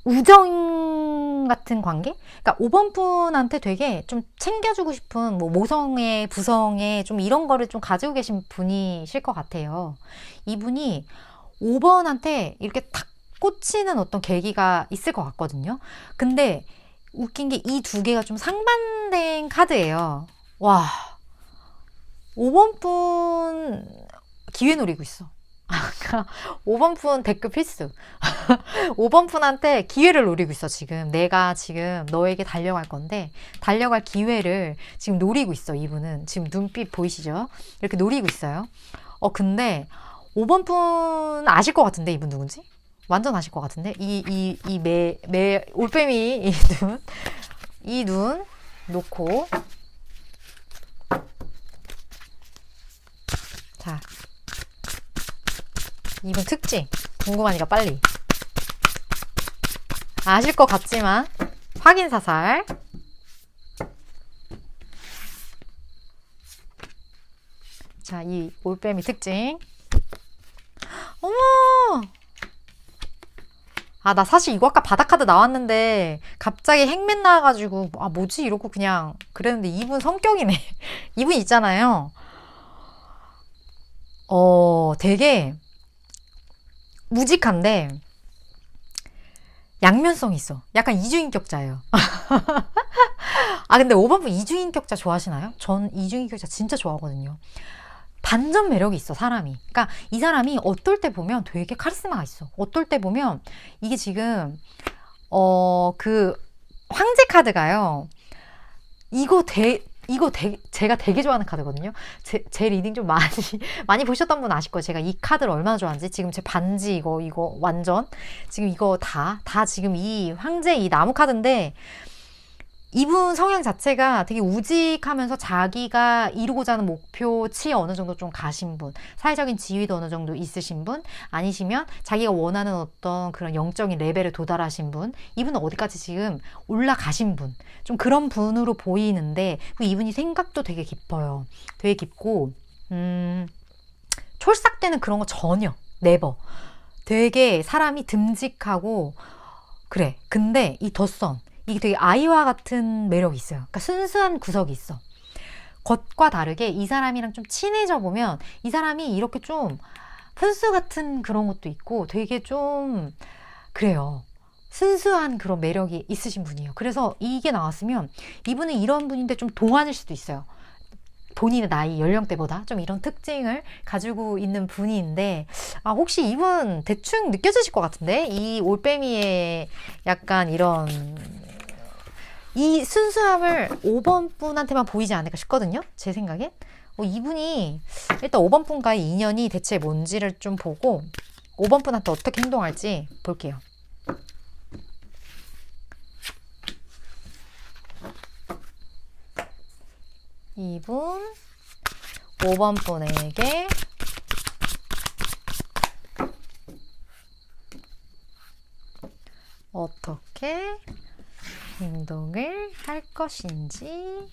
우정 같은 관계? 그러니까 5번 분한테 되게 좀 챙겨주고 싶은, 뭐 모성애, 부성애 좀 이런 거를 좀 가지고 계신 분이실 것 같아요. 이분이 5번한테 이렇게 탁 꽂히는 어떤 계기가 있을 것 같거든요. 근데 웃긴 게 이 두 개가 좀 상반된 카드예요. 와, 5번 분 기회 노리고 있어. 5번 분 댓글 필수. 5번 분한테 기회를 노리고 있어, 지금. 내가 지금 너에게 달려갈 건데, 달려갈 기회를 지금 노리고 있어, 이분은. 지금 눈빛 보이시죠? 이렇게 노리고 있어요. 근데 5번 분 아실 것 같은데, 이분 누군지? 완전 아실 것 같은데? 올빼미, 이 눈 놓고. 자. 이분 특징 궁금하니까 빨리. 아실 것 같지만 확인 사살. 자, 이 올빼미 특징. 어머! 아, 나 사실 이거 아까 바다카드 나왔는데 갑자기 행맨 나와가지고 아, 뭐지? 이러고 그냥 그랬는데 이분 성격이네. 이분 있잖아요. 되게 무직한데 양면성이 있어. 약간 이주인격자예요. 아, 근데 5번분 이주인격자 좋아하시나요? 전 이주인격자 진짜 좋아하거든요. 반전 매력이 있어, 사람이. 그러니까 이 사람이 어떨 때 보면 되게 카리스마가 있어. 어떨 때 보면 이게 지금 그 황제 카드가요. 제가 되게 좋아하는 카드거든요. 제 리딩 좀 많이, 많이 보셨던 분 아실 거예요. 제가 이 카드를 얼마나 좋아하는지. 지금 제 반지 이거 완전. 지금 이거 다 지금 이 황제 이 나무 카드인데, 이분 성향 자체가 되게 우직하면서 자기가 이루고자 하는 목표치에 어느 정도 좀 가신 분, 사회적인 지위도 어느 정도 있으신 분, 아니시면 자기가 원하는 어떤 그런 영적인 레벨에 도달하신 분, 이분은 어디까지 지금 올라가신 분, 좀 그런 분으로 보이는데, 이분이 생각도 되게 깊어요. 되게 깊고, 촐싹대는 그런 거 전혀, 네버. 되게 사람이 듬직하고, 그래. 근데 이 덧선, 이게 되게 아이와 같은 매력이 있어요. 그러니까 순수한 구석이 있어. 겉과 다르게 이 사람이랑 좀 친해져 보면 이 사람이 이렇게 좀 푼수 같은 그런 것도 있고 되게 좀 그래요. 순수한 그런 매력이 있으신 분이에요. 그래서 이게 나왔으면 이분은 이런 분인데 좀 동안일 수도 있어요. 본인의 나이, 연령대보다 좀 이런 특징을 가지고 있는 분인데, 아, 혹시 이분 대충 느껴지실 것 같은데? 이 올빼미의 약간 이런 이 순수함을 5번 분한테만 보이지 않을까 싶거든요. 제 생각엔. 이분이 일단 5번 분과의 인연이 대체 뭔지를 좀 보고 5번 분한테 어떻게 행동할지 볼게요. 이분 5번 분에게 어떻게 행동을 할 것인지.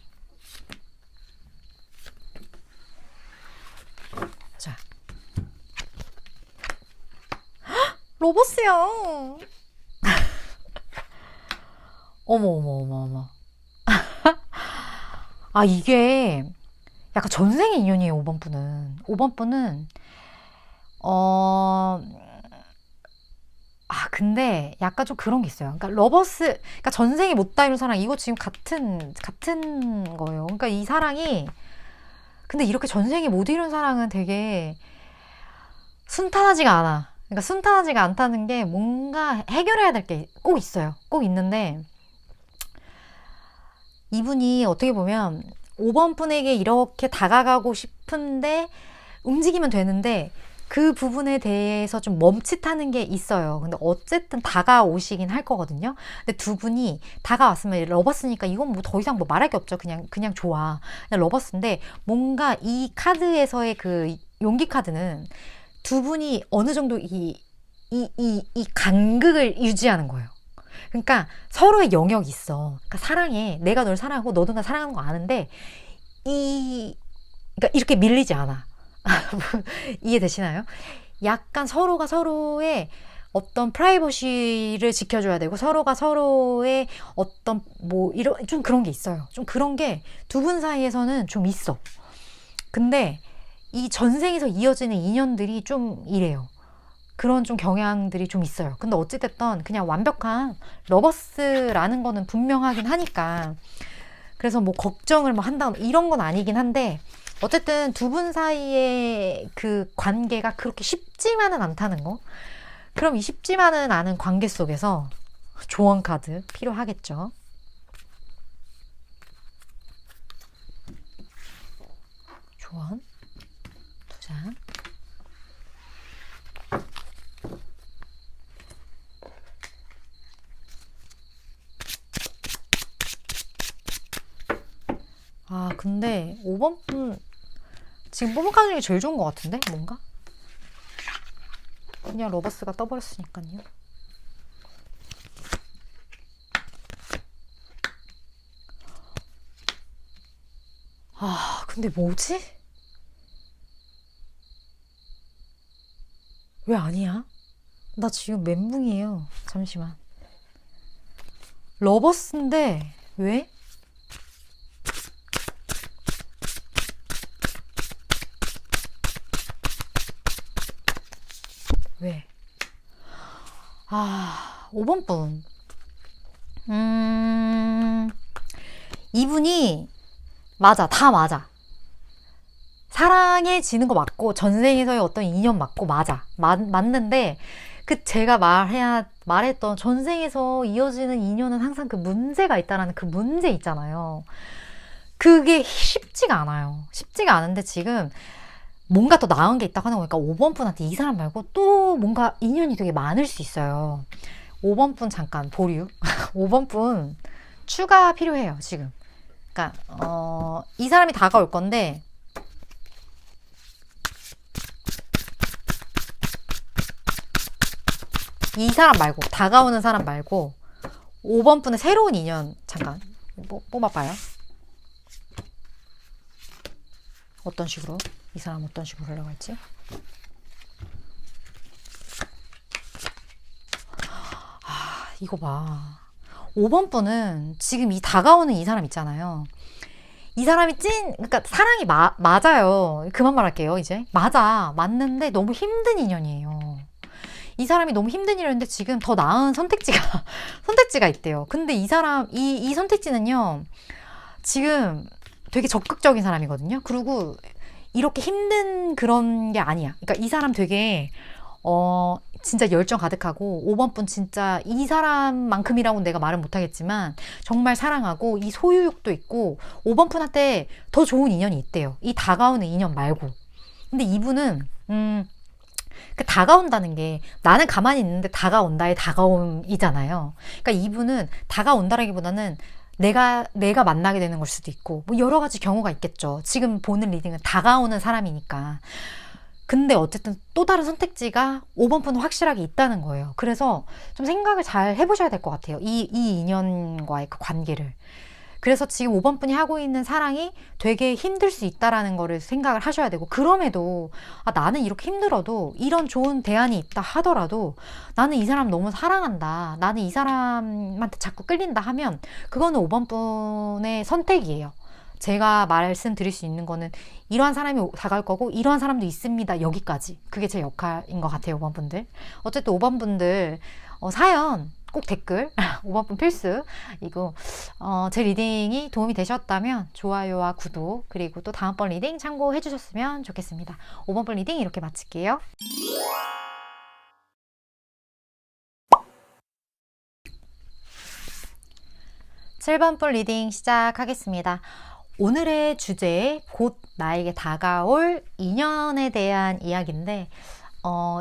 자, 로버스요. 어머. 아, 이게 약간 전생의 인연이에요. 5번 분은. 5번 분은 근데 약간 좀 그런 게 있어요. 그러니까 러버스, 그러니까 전생에 못 닮은 사랑, 이거 지금 같은 거예요. 그러니까 이 사랑이, 근데 이렇게 전생에 못 이룬 사랑은 되게 순탄하지가 않아. 그러니까 순탄하지가 않다는 게 뭔가 해결해야 될 게 꼭 있어요. 꼭 있는데, 이분이 어떻게 보면 5번 분에게 이렇게 다가가고 싶은데, 움직이면 되는데, 그 부분에 대해서 좀 멈칫하는 게 있어요. 근데 어쨌든 다가오시긴 할 거거든요. 근데 두 분이 다가왔으면 러버스니까 이건 뭐 더 이상 뭐 말할 게 없죠. 그냥 좋아. 그냥 러버스인데 뭔가 이 카드에서의 그 용기 카드는 두 분이 어느 정도 이 간극을 유지하는 거예요. 그러니까 서로의 영역이 있어. 그러니까 사랑해. 내가 널 사랑하고 너도 나 사랑하는 거 아는데 그러니까 이렇게 밀리지 않아. 이해되시나요? 약간 서로가 서로의 어떤 프라이버시를 지켜줘야 되고 서로가 서로의 어떤 뭐 이런 좀 그런 게 있어요. 좀 그런 게 두 분 사이에서는 좀 있어. 근데 이 전생에서 이어지는 인연들이 좀 이래요. 그런 좀 경향들이 좀 있어요. 근데 어찌됐든 그냥 완벽한 러버스라는 거는 분명하긴 하니까 그래서 뭐 걱정을 뭐 한다 이런 건 아니긴 한데 어쨌든 두 분 사이의 그 관계가 그렇게 쉽지만은 않다는 거. 그럼 이 쉽지만은 않은 관계 속에서 조언 카드 필요하겠죠. 조언 2장. 아, 근데 5번 분 지금 뽑은 카드 중에 제일 좋은 것 같은데? 뭔가? 그냥 러버스가 떠버렸으니까요. 아, 근데 뭐지? 왜 아니야? 나 지금 멘붕이에요. 잠시만. 러버스인데 왜? 왜? 5번 분. 이분이 맞아. 다 맞아. 사랑해지는 거 맞고 전생에서의 어떤 인연 맞고 맞아. 맞는데 그 제가 말했던 전생에서 이어지는 인연은 항상 그 문제가 있다라는 그 문제 있잖아요. 그게 쉽지가 않아요. 쉽지가 않은데 지금 뭔가 더 나은 게 있다고 하는 거니까 5번 분한테 이 사람 말고 또 뭔가 인연이 되게 많을 수 있어요. 5번 분 잠깐 보류. 5번 분 추가 필요해요, 지금. 그러니까 이 사람이 다가올 건데 이 사람 말고 다가오는 사람 말고 5번 분의 새로운 인연 잠깐 뽑아봐요. 어떤 식으로? 이 사람 어떤 식으로 흘러갈지? 이거 봐. 5번 분은 지금 이 다가오는 이 사람 있잖아요. 이 사람이 그러니까 사랑이 맞아요. 그만 말할게요, 이제. 맞는데 너무 힘든 인연이에요. 이 사람이 너무 힘든 인연인데 지금 더 나은 선택지가 있대요. 근데 이 사람, 이 선택지는요, 지금 되게 적극적인 사람이거든요. 그리고 이렇게 힘든 그런 게 아니야. 그러니까 이 사람 되게, 진짜 열정 가득하고 5번 분 진짜 이 사람만큼이라고는 내가 말은 못하겠지만 정말 사랑하고 이 소유욕도 있고 5번 분한테 더 좋은 인연이 있대요. 이 다가오는 인연 말고. 근데 이분은 그 다가온다는 게 나는 가만히 있는데 다가온다의 다가옴이잖아요. 그러니까 이분은 다가온다라기보다는 내가 만나게 되는 걸 수도 있고 뭐 여러 가지 경우가 있겠죠. 지금 보는 리딩은 다가오는 사람이니까. 근데 어쨌든 또 다른 선택지가 5번 분은 확실하게 있다는 거예요. 그래서 좀 생각을 잘 해보셔야 될 것 같아요. 이 인연과의 그 관계를. 그래서 지금 5번 분이 하고 있는 사랑이 되게 힘들 수 있다라는 거를 생각을 하셔야 되고, 그럼에도 나는 이렇게 힘들어도 이런 좋은 대안이 있다 하더라도 나는 이 사람 너무 사랑한다, 나는 이 사람한테 자꾸 끌린다 하면 그거는 5번 분의 선택이에요. 제가 말씀드릴 수 있는 거는 이러한 사람이 다가올 거고 이러한 사람도 있습니다, 여기까지. 그게 제 역할인 것 같아요, 5번 분들. 어쨌든 5번 분들 사연 꼭 댓글 5번 분 필수. 이거 제 리딩이 도움이 되셨다면 좋아요와 구독, 그리고 또 다음번 리딩 참고해 주셨으면 좋겠습니다. 5번 분 리딩 이렇게 마칠게요. (7번) 분 리딩 시작하겠습니다. 오늘의 주제, 곧 나에게 다가올 인연에 대한 이야기인데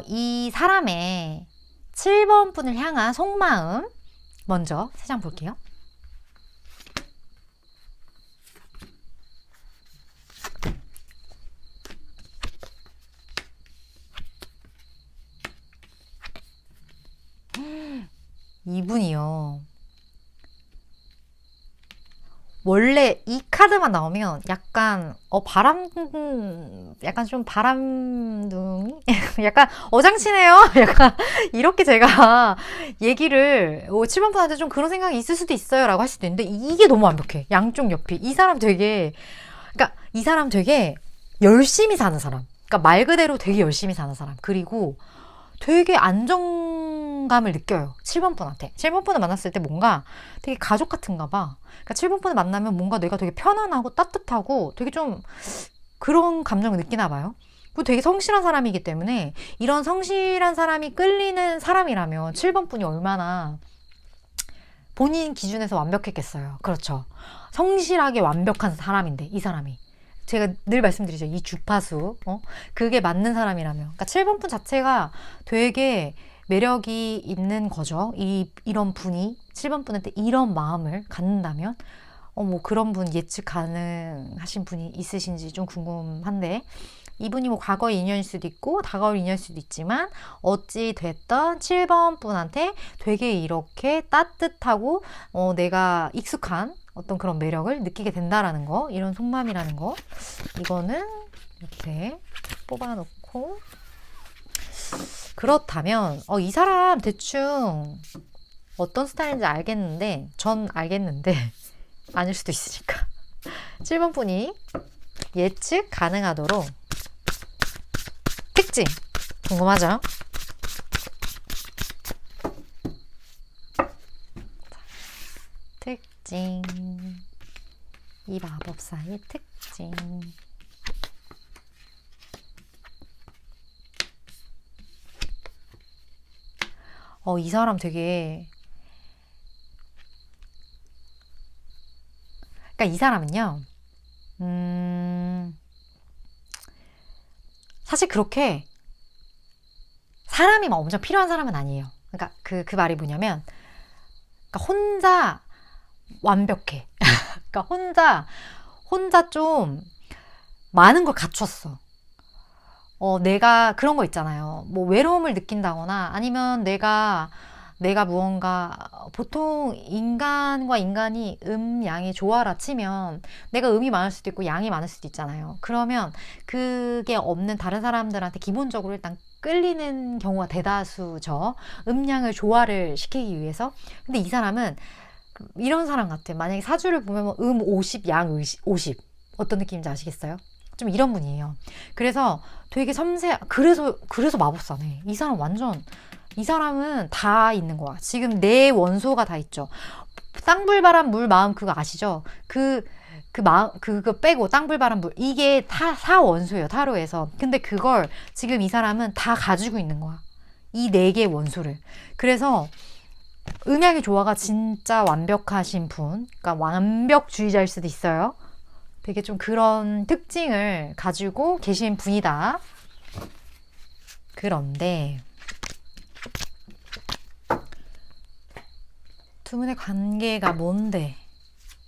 이 사람의 7번 분을 향한 속마음 먼저 3장 볼게요. 이분이요. 원래 이 카드만 나오면 약간 약간 좀 바람둥이? 약간 어장치네요. 약간 이렇게 제가 얘기를 7번 분한테 좀 그런 생각이 있을 수도 있어요 라고 할 수도 있는데, 이게 너무 완벽해. 양쪽 옆이. 이 사람 되게 열심히 사는 사람. 그러니까 말 그대로 되게 열심히 사는 사람. 그리고 되게 안정감을 느껴요. 7번 분한테. 7번 분을 만났을 때 뭔가 되게 가족 같은가 봐. 그러니까 7번 분을 만나면 뭔가 내가 되게 편안하고 따뜻하고 되게 좀 그런 감정을 느끼나 봐요. 그리고 되게 성실한 사람이기 때문에 이런 성실한 사람이 끌리는 사람이라면 7번 분이 얼마나 본인 기준에서 완벽했겠어요. 그렇죠. 성실하게 완벽한 사람인데, 이 사람이. 제가 늘 말씀드리죠. 이 주파수, 그게 맞는 사람이라면. 그러니까 7번 분 자체가 되게 매력이 있는 거죠. 이런 분이 7번 분한테 이런 마음을 갖는다면, 뭐 그런 분 예측 가능하신 분이 있으신지 좀 궁금한데, 이분이 뭐 과거의 인연일 수도 있고 다가올 인연일 수도 있지만 어찌 됐던 7번 분한테 되게 이렇게 따뜻하고 내가 익숙한 어떤 그런 매력을 느끼게 된다라는 거, 이런 속마음이라는 거, 이거는 이렇게 뽑아놓고, 그렇다면 이 사람 대충 어떤 스타일인지 알겠는데 전 알겠는데 아닐 수도 있으니까 7번 분이 예측 가능하도록 특징 궁금하죠? 특징, 이 마법사의 특징. 이 사람 되게, 그러니까 이 사람은요, 사실 그렇게 사람이 막 엄청 필요한 사람은 아니에요. 그러니까 그 말이 뭐냐면, 그러니까 혼자 완벽해. 그러니까 혼자 좀 많은 걸 갖췄어. 내가 그런 거 있잖아요. 뭐 외로움을 느낀다거나 아니면 내가 무언가 보통 인간과 인간이 양이 조화라 치면 내가 음이 많을 수도 있고 양이 많을 수도 있잖아요. 그러면 그게 없는 다른 사람들한테 기본적으로 일단 끌리는 경우가 대다수죠. 음양을 조화를 시키기 위해서. 근데 이 사람은 이런 사람 같아요. 만약에 사주를 보면 50, 양 50. 어떤 느낌인지 아시겠어요? 좀 이런 분이에요. 그래서 되게 그래서 마법사네. 이 사람은 다 있는 거야. 지금 내 원소가 다 있죠. 땅불 바람 물 마음 그거 아시죠? 그거 빼고 땅불 바람 물 이게 다 사원소예요. 타로에서. 근데 그걸 지금 이 사람은 다 가지고 있는 거야. 이 4개의 원소를. 그래서 음양의 조화가 진짜 완벽하신 분, 그러니까 완벽주의자일 수도 있어요. 되게 좀 그런 특징을 가지고 계신 분이다. 그런데 두 분의 관계가 뭔데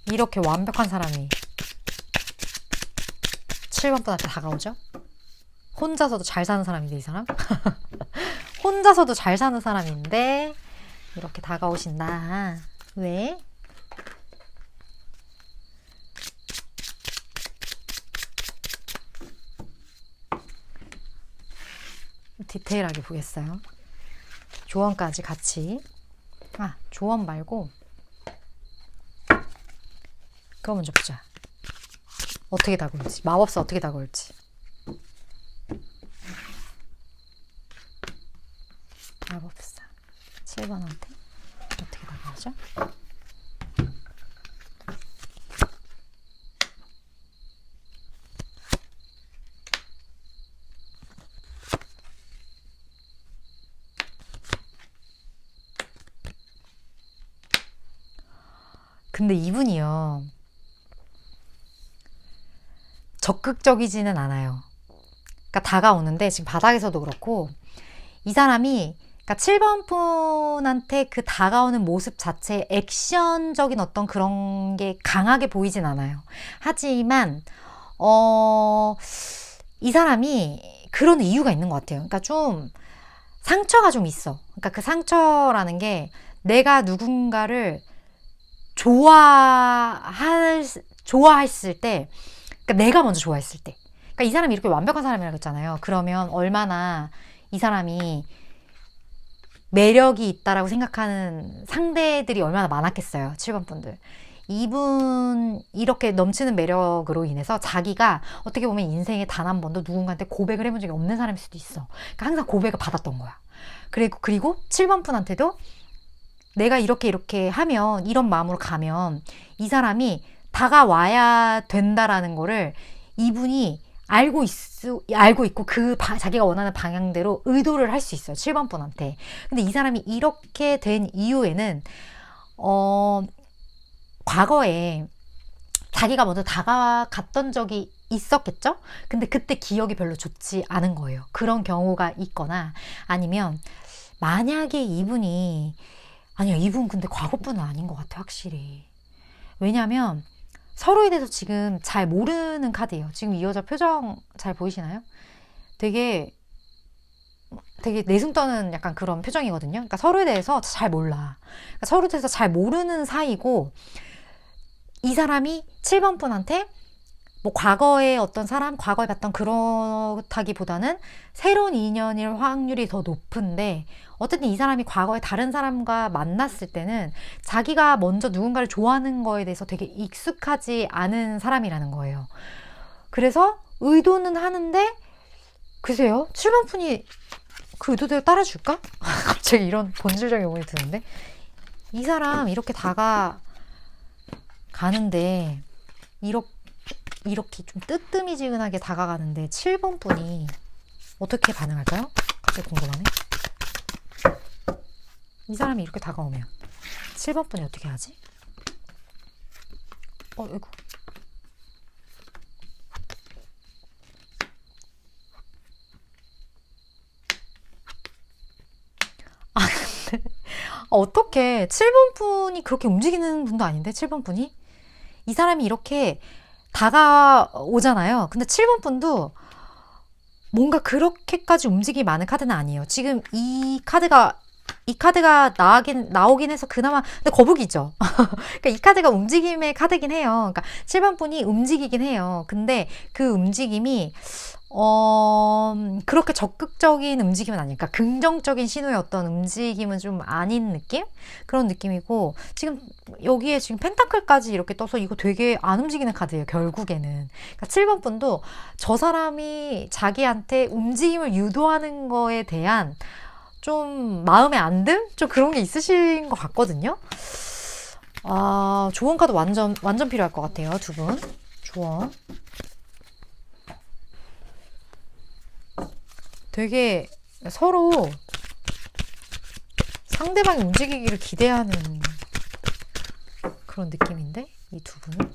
이렇게 완벽한 사람이 7번 분한테 다가오죠? 혼자서도 잘 사는 사람인데 이 사람? 혼자서도 잘 사는 사람인데 이렇게 다가오신다. 왜? 디테일하게 보겠어요. 조언까지 같이. 조언 말고 그거 먼저 보자. 어떻게 다가올지. 마법사 어떻게 다가올지. 마법사 7번한테 어떻게 다가오죠? 근데 이분이요. 적극적이지는 않아요. 그러니까 다가오는데 지금 바닥에서도 그렇고 이 사람이 그러니까 7번 분한테 그 다가오는 모습 자체에 액션적인 어떤 그런 게 강하게 보이진 않아요. 하지만 이 사람이 그런 이유가 있는 것 같아요. 그러니까 좀 상처가 좀 있어. 그러니까 그 상처라는 게 내가 누군가를 좋아했을 때, 그러니까 내가 먼저 좋아했을 때. 그러니까 이 사람이 이렇게 완벽한 사람이라고 했잖아요. 그러면 얼마나 이 사람이 매력이 있다라고 생각하는 상대들이 얼마나 많았겠어요. 7번 분들. 이분 이렇게 넘치는 매력으로 인해서 자기가 어떻게 보면 인생에 단 한 번도 누군가한테 고백을 해본 적이 없는 사람일 수도 있어. 그러니까 항상 고백을 받았던 거야. 그리고 7번 분한테도 내가 이렇게 하면 이런 마음으로 가면 이 사람이 다가와야 된다라는 거를 이분이 알고 있고 자기가 원하는 방향대로 의도를 할 수 있어요. 7번 분한테. 근데 이 사람이 이렇게 된 이유에는 과거에 자기가 먼저 다가갔던 적이 있었겠죠? 근데 그때 기억이 별로 좋지 않은 거예요. 그런 경우가 있거나 아니면 만약에 이분 근데 과거분은 아닌 것 같아, 확실히. 왜냐면 서로에 대해서 지금 잘 모르는 카드예요. 지금 이 여자 표정 잘 보이시나요? 되게 내숭 떠는 약간 그런 표정이거든요. 그러니까 서로에 대해서 잘 몰라. 그러니까 서로에 대해서 잘 모르는 사이고 이 사람이 7번 분한테 뭐 과거에 어떤 사람, 과거에 봤던 그렇다기보다는 새로운 인연일 확률이 더 높은데 어쨌든 이 사람이 과거에 다른 사람과 만났을 때는 자기가 먼저 누군가를 좋아하는 거에 대해서 되게 익숙하지 않은 사람이라는 거예요. 그래서 의도는 하는데 글쎄요, 7번 분이 그 의도대로 따라줄까? 갑자기 이런 본질적인 의문이 드는데 이 사람 이렇게 다가가는데 이렇게 좀 뜨뜨미지근하게 다가가는데 7번 분이 어떻게 반응할까요? 갑자기 궁금하네. 이 사람이 이렇게 다가오면 7번 분이 어떻게 하지? 이거 어떻게 7번 분이 그렇게 움직이는 분도 아닌데 7번 분이 이 사람이 이렇게 다가오잖아요. 근데 7번 분도 뭔가 그렇게까지 움직임이 많은 카드는 아니에요. 지금 이 카드가 나오긴 해서 그나마 근데 거북이죠. 그러니까 이 카드가 움직임의 카드긴 해요. 그러니까 7번 분이 움직이긴 해요. 근데 그 움직임이 그렇게 적극적인 움직임은 아닐까. 긍정적인 신호의 어떤 움직임은 좀 아닌 느낌? 그런 느낌이고, 지금 여기에 지금 펜타클까지 이렇게 떠서 이거 되게 안 움직이는 카드예요, 결국에는. 그러니까 7번 분도 저 사람이 자기한테 움직임을 유도하는 거에 대한 좀 마음의 안 듦? 좀 그런 게 있으신 것 같거든요. 조언 카드 완전 필요할 것 같아요, 두 분. 조언. 되게 서로 상대방이 움직이기를 기대하는 그런 느낌인데 이 두 분은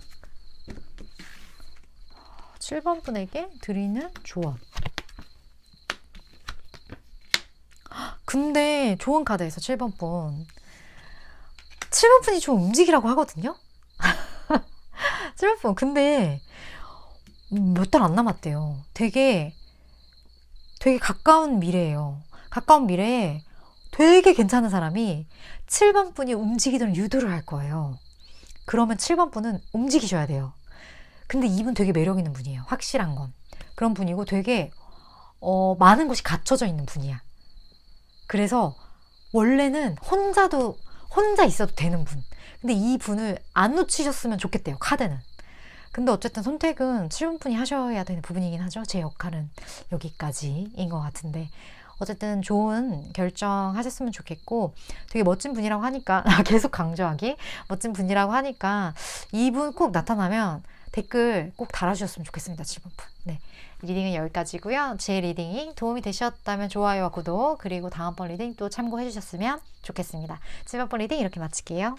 7번 분에게 드리는 조언. 근데 조언 카드에서 7번 분 7번 분이 좀 움직이라고 하거든요. 7번 분 근데 몇 달 안 남았대요. 되게 가까운 미래예요. 가까운 미래에 되게 괜찮은 사람이 7번 분이 움직이도록 유도를 할 거예요. 그러면 7번 분은 움직이셔야 돼요. 근데 이분 되게 매력 있는 분이에요. 확실한 건. 그런 분이고 되게 많은 것이 갖춰져 있는 분이야. 그래서 원래는 혼자 있어도 되는 분. 근데 이 분을 안 놓치셨으면 좋겠대요. 카드는. 근데 어쨌든 선택은 7번 분이 하셔야 되는 부분이긴 하죠. 제 역할은 여기까지인 것 같은데 어쨌든 좋은 결정 하셨으면 좋겠고 되게 멋진 분이라고 하니까 계속 강조하기 멋진 분이라고 하니까 이분 꼭 나타나면 댓글 꼭 달아주셨으면 좋겠습니다. 7번 분. 네. 리딩은 여기까지고요. 제 리딩이 도움이 되셨다면 좋아요와 구독 그리고 다음번 리딩 또 참고해 주셨으면 좋겠습니다. 7번 리딩 이렇게 마칠게요.